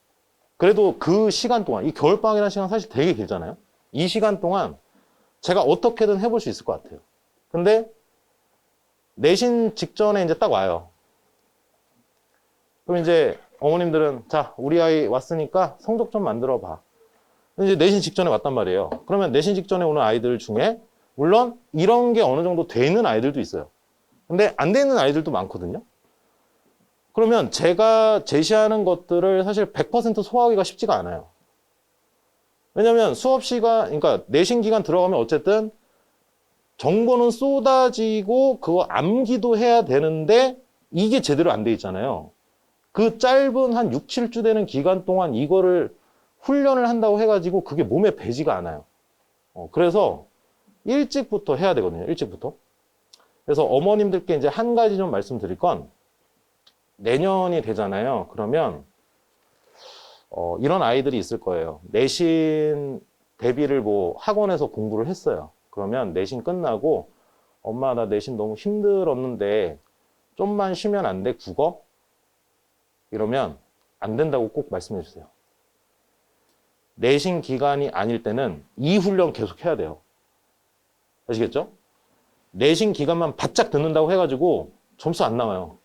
그래도 그 시간 동안, 이 겨울방학이라는 시간 사실 되게 길잖아요. 이 시간 동안 제가 어떻게든 해볼 수 있을 것 같아요. 근데 내신 직전에 이제 딱 와요. 그럼 이제 어머님들은 자, 우리 아이 왔으니까 성적 좀 만들어 봐. 이제 내신 직전에 왔단 말이에요. 그러면 내신 직전에 오는 아이들 중에 물론 이런 게 어느 정도 되는 아이들도 있어요. 근데 안 되는 아이들도 많거든요. 그러면 제가 제시하는 것들을 사실 100% 소화하기가 쉽지가 않아요. 왜냐면 수업 시간, 그러니까 내신 기간 들어가면 어쨌든 정보는 쏟아지고 그거 암기도 해야 되는데 이게 제대로 안 돼 있잖아요. 그 짧은 한 6, 7주 되는 기간 동안 이거를 훈련을 한다고 해가지고 그게 몸에 배지가 않아요. 그래서 일찍부터 해야 되거든요. 일찍부터. 그래서 어머님들께 이제 한 가지 좀 말씀드릴 건 내년이 되잖아요. 그러면 이런 아이들이 있을 거예요. 내신 대비를 뭐 학원에서 공부를 했어요. 그러면 내신 끝나고 엄마 나 내신 너무 힘들었는데 좀만 쉬면 안 돼? 국어? 이러면 안 된다고 꼭 말씀해 주세요. 내신 기간이 아닐 때는 이 훈련 계속 해야 돼요. 아시겠죠? 내신 기간만 바짝 듣는다고 해가지고 점수 안 나와요.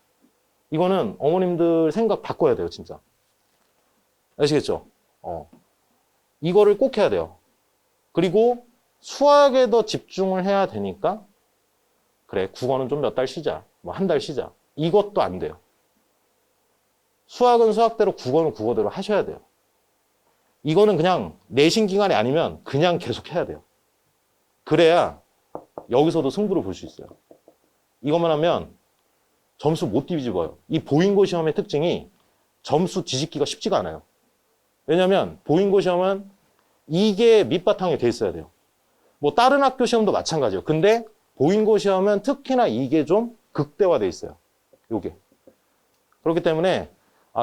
이거는 어머님들 생각 바꿔야 돼요, 진짜. 아시겠죠? 이거를 꼭 해야 돼요. 그리고 수학에 더 집중을 해야 되니까 그래, 국어는 좀 몇 달 쉬자. 뭐 한 달 쉬자. 이것도 안 돼요. 수학은 수학대로, 국어는 국어대로 하셔야 돼요. 이거는 그냥 내신 기간이 아니면 그냥 계속 해야 돼요. 그래야 여기서도 승부를 볼 수 있어요. 이것만 하면 점수 못 뒤집어요. 이 보인고 시험의 특징이 점수 뒤집기가 쉽지가 않아요. 왜냐하면 보인고 시험은 이게 밑바탕에 돼 있어야 돼요. 뭐 다른 학교 시험도 마찬가지예요. 근데 보인고 시험은 특히나 이게 좀 극대화돼 있어요. 요게. 그렇기 때문에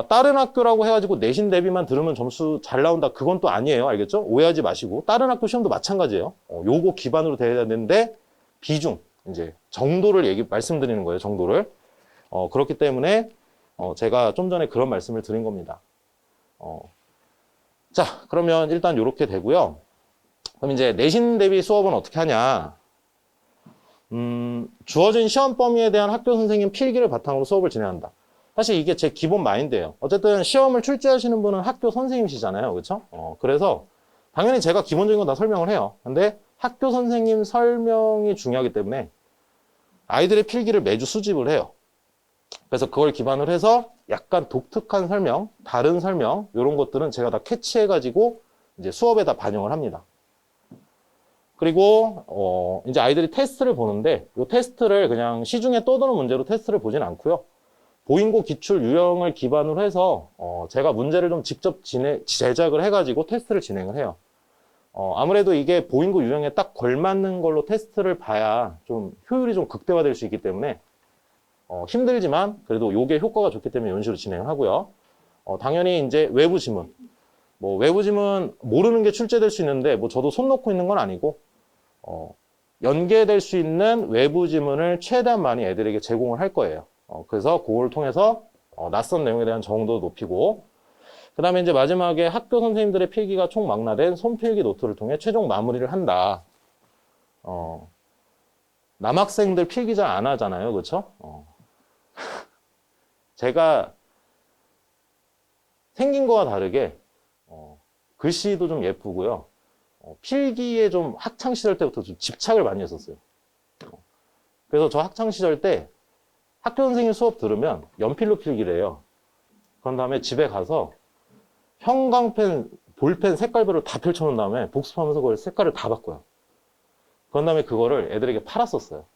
다른 학교라고 해가지고 내신 대비만 들으면 점수 잘 나온다. 그건 또 아니에요. 알겠죠? 오해하지 마시고. 다른 학교 시험도 마찬가지예요. 요거 기반으로 돼야 되는데 비중, 이제 정도를 말씀드리는 거예요. 정도를. 그렇기 때문에 제가 좀 전에 그런 말씀을 드린 겁니다. 자, 그러면 일단 이렇게 되고요. 그럼 이제 내신 대비 수업은 어떻게 하냐? 주어진 시험 범위에 대한 학교 선생님 필기를 바탕으로 수업을 진행한다. 사실 이게 제 기본 마인드예요. 어쨌든 시험을 출제하시는 분은 학교 선생님이시잖아요. 그렇죠? 그래서 당연히 제가 기본적인 건 다 설명을 해요. 근데 학교 선생님 설명이 중요하기 때문에 아이들의 필기를 매주 수집을 해요. 그래서 그걸 기반으로 해서 약간 독특한 설명, 다른 설명, 이런 것들은 제가 다 캐치해가지고 이제 수업에 다 반영을 합니다. 그리고 이제 아이들이 테스트를 보는데 이 테스트를 그냥 시중에 떠도는 문제로 테스트를 보진 않고요. 보인고 기출 유형을 기반으로 해서 제가 문제를 좀 직접 제작을 해가지고 테스트를 진행을 해요. 아무래도 이게 보인고 유형에 딱 걸맞는 걸로 테스트를 봐야 좀 효율이 좀 극대화될 수 있기 때문에 힘들지만 그래도 이게 효과가 좋기 때문에 이런 식으로 진행을 하고요. 당연히 이제 외부 지문. 뭐 외부 지문 모르는 게 출제될 수 있는데 뭐 저도 손 놓고 있는 건 아니고 연계될 수 있는 외부 지문을 최대한 많이 애들에게 제공을 할 거예요. 그래서 그걸 통해서 낯선 내용에 대한 정도도 높이고 그 다음에 이제 마지막에 학교 선생님들의 필기가 총망라된 손필기 노트를 통해 최종 마무리를 한다. 남학생들 필기 잘 안 하잖아요. 그렇죠? 제가 생긴 거와 다르게 글씨도 좀 예쁘고요. 필기에 좀 학창시절 때부터 좀 집착을 많이 했었어요. 그래서 저 학창시절 때 학교 선생님 수업 들으면 연필로 필기를 해요. 그런 다음에 집에 가서 형광펜, 볼펜 색깔별로 다 펼쳐놓은 다음에 복습하면서 그걸 색깔을 다 바꿔요. 그런 다음에 그거를 애들에게 팔았었어요.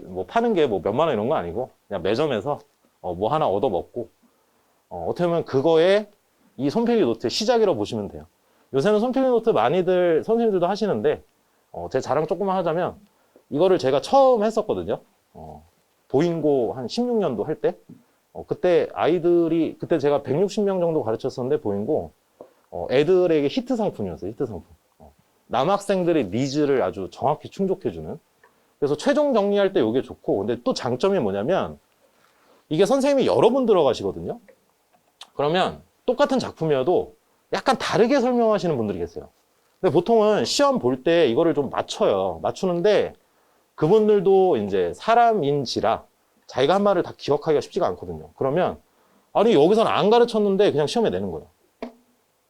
뭐 파는 게 뭐 몇만 원 이런 거 아니고 그냥 매점에서 뭐 하나 얻어 먹고 어떻게 보면 그거에 이 손필기 노트의 시작이라고 보시면 돼요. 요새는 손필기 노트 많이들 선생님들도 하시는데 제 자랑 조금만 하자면 이거를 제가 처음 했었거든요. 보잉고 한 16년도 할 때 그때 아이들이 그때 제가 160명 정도 가르쳤었는데 보잉고 애들에게 히트 상품이었어요. 히트 상품. 남학생들의 니즈를 아주 정확히 충족해주는. 그래서 최종 정리할 때 이게 좋고, 근데 또 장점이 뭐냐면 이게 선생님이 여러 분 들어가시거든요. 그러면 똑같은 작품이어도 약간 다르게 설명하시는 분들이 계세요. 근데 보통은 시험 볼 때 이거를 좀 맞춰요. 맞추는데 그분들도 이제 사람인지라 자기가 한 말을 다 기억하기가 쉽지가 않거든요. 그러면 아니 여기서는 안 가르쳤는데 그냥 시험에 내는 거예요.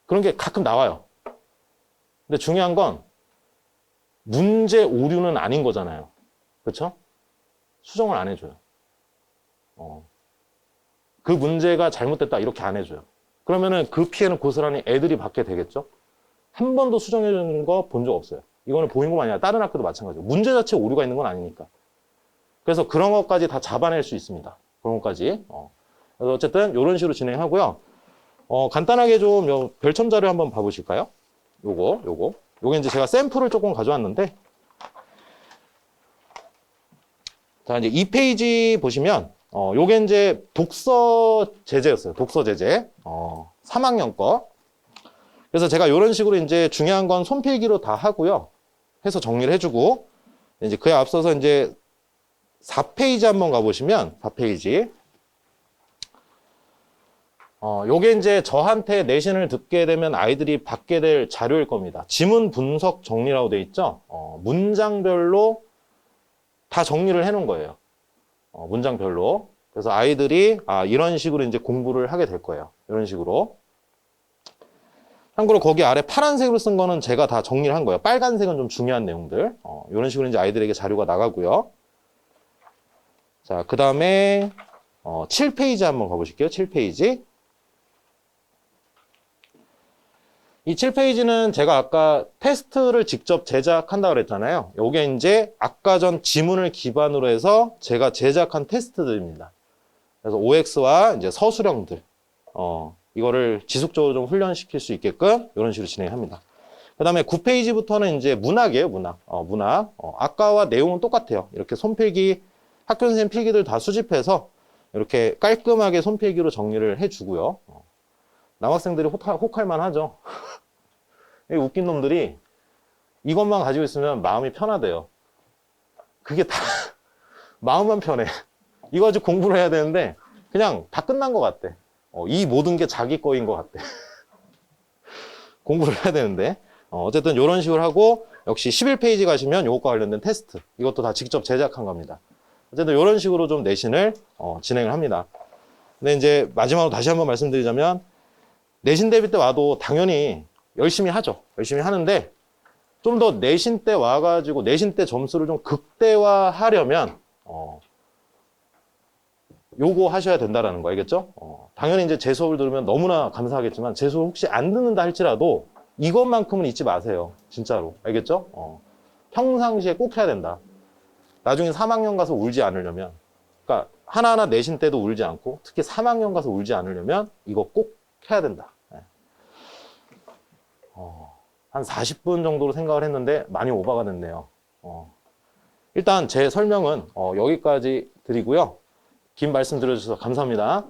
그런 게 가끔 나와요. 근데 중요한 건 문제 오류는 아닌 거잖아요. 그렇죠? 수정을 안 해줘요. 그 문제가 잘못됐다 이렇게 안 해줘요. 그러면은 그 피해는 고스란히 애들이 받게 되겠죠? 한 번도 수정해주는 거 본 적 없어요. 이거는 보잉고만 아니라 다른 학교도 마찬가지예요. 문제 자체에 오류가 있는 건 아니니까. 그래서 그런 것까지 다 잡아낼 수 있습니다. 그런 것까지. 그래서 어쨌든 이런 식으로 진행하고요. 간단하게 좀 별첨 자료 한번 봐보실까요? 요게 이제 제가 샘플을 조금 가져왔는데, 자, 이제 2페이지 보시면, 요게 이제 독서 제재였어요. 독서 제재. 3학년 거. 그래서 제가 이런 식으로 이제 중요한 건 손필기로 다 하고요. 해서 정리를 해주고, 이제 그에 앞서서 이제 4페이지 한번 가보시면, 4페이지. 요게 이제 저한테 내신을 듣게 되면 아이들이 받게 될 자료일 겁니다. 지문 분석 정리라고 돼 있죠? 문장별로 다 정리를 해 놓은 거예요. 문장별로. 그래서 아이들이 이런 식으로 이제 공부를 하게 될 거예요. 이런 식으로. 참고로 거기 아래 파란색으로 쓴 거는 제가 다 정리를 한 거예요. 빨간색은 좀 중요한 내용들. 이런 식으로 이제 아이들에게 자료가 나가고요. 자, 그 다음에 7페이지 한번 가보실게요. 7페이지. 이 7페이지는 제가 아까 테스트를 직접 제작한다고 그랬잖아요. 요게 이제 아까 전 지문을 기반으로 해서 제가 제작한 테스트들입니다. 그래서 OX와 이제 서술형들, 이거를 지속적으로 좀 훈련시킬 수 있게끔 이런 식으로 진행합니다. 그 다음에 9페이지부터는 이제 문학이에요, 문학. 문학. 아까와 내용은 똑같아요. 이렇게 손필기, 학교 선생님 필기들 다 수집해서 이렇게 깔끔하게 손필기로 정리를 해주고요. 남학생들이 혹할만 하죠. 웃긴 놈들이 이것만 가지고 있으면 마음이 편하대요. 그게 다 마음만 편해. 이거 가지고 공부를 해야 되는데 그냥 다 끝난 것 같대. 이 모든 게 자기 거인 것 같대. 공부를 해야 되는데 어쨌든 이런 식으로 하고 역시 11페이지 가시면 이것과 관련된 테스트 이것도 다 직접 제작한 겁니다. 어쨌든 이런 식으로 좀 내신을 진행을 합니다. 근데 이제 마지막으로 다시 한번 말씀드리자면 내신 대비 때 와도 당연히 열심히 하죠. 열심히 하는데 좀 더 내신 때 와가지고 내신 때 점수를 좀 극대화하려면 요거 하셔야 된다라는 거 알겠죠? 당연히 이제 제 수업을 들으면 너무나 감사하겠지만 제 수업 혹시 안 듣는다 할지라도 이것만큼은 잊지 마세요. 진짜로. 알겠죠? 평상시에 꼭 해야 된다. 나중에 3학년 가서 울지 않으려면 그러니까 하나하나 내신 때도 울지 않고 특히 3학년 가서 울지 않으려면 이거 꼭 해야 된다. 한 40분 정도로 생각을 했는데 많이 오버가 됐네요. 일단 제 설명은 여기까지 드리고요. 긴 말씀 들어주셔서 감사합니다.